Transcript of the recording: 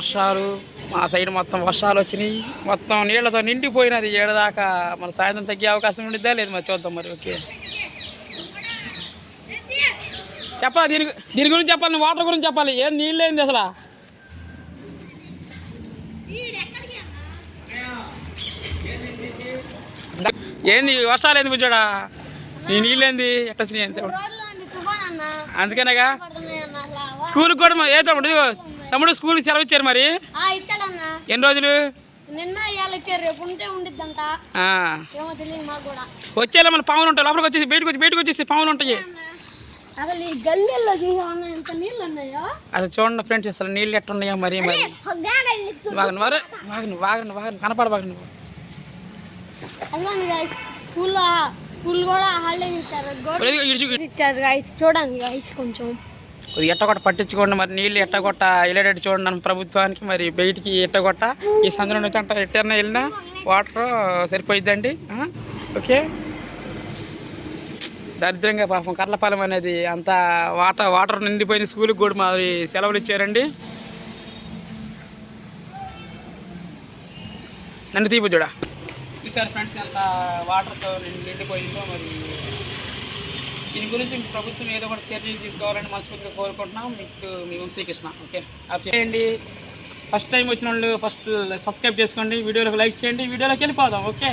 వర్షాలు మా సైడ్ మొత్తం వర్షాలు వచ్చినాయి, మొత్తం నీళ్లతో నిండిపోయినది. ఏడదాకా మన సాయంత్రం తగ్గే అవకాశం ఉండిద్దా లేదు మరి చూద్దాం. మరి ఓకే చెప్పాలి, దీని గురించి చెప్పాలి, వాటర్ గురించి చెప్పాలి. ఏం నీళ్ళు ఏంది అసలు? ఏంది వర్షాలు ఏంది బుజ్జోడా? నీ నీళ్ళేంది ఎట్లా వచ్చినాయి అంతే. అందుకనేగా స్కూల్కి కూడా ఏ తమ్ముడు స్కూల్కి సెలవు ఇచ్చారు మరి ఎన్ని రోజులు? వచ్చేలా మన పాములు ఉంటాయి లోపలికి వచ్చేసి బయటకు వచ్చేసి పాములు ఉంటాయి. అది చూడండి ఫ్రెండ్స్, అసలు నీళ్ళు ఎట్లా ఉన్నాయో మరి వాగను కనపడబాగను. చూడండి కొంచెం ఎట్టగొట్ట పట్టించుకోండి మరి, నీళ్ళు ఎట్టగొట్ట వెళ్ళేటట్టు చూడండి నన్ను ప్రభుత్వానికి. మరి బయటికి ఎట్టగొట్ట ఈ సందులో నుంచి అంట ఎట్టన్నా వెళ్ళినా వాటర్ సరిపోయిద్దండి. ఓకే, దరిద్రంగా పాపం కర్లపాలెం అనేది అంత వాటర్ నిండిపోయింది. స్కూల్కి కూడా మరి సెలవులు ఇచ్చారండి. నన్ను తీపుజుడా చూసారు ఫ్రెండ్స్ ఎంత వాటర్తో నిండిపోయిందో. మరి దీని గురించి ప్రభుత్వం ఏదో ఒకటి చర్యలు తీసుకోవాలని మనస్ఫూర్తిగా కోరుకుంటున్నాం. మీకు మీ వంశీకృష్ణ. ఓకే, అది చేయండి. ఫస్ట్ టైం వచ్చిన వాళ్ళు ఫస్ట్ సబ్స్క్రైబ్ చేసుకోండి, వీడియోలకు లైక్ చేయండి, వీడియోలోకి వెళ్ళిపోదాం. ఓకే.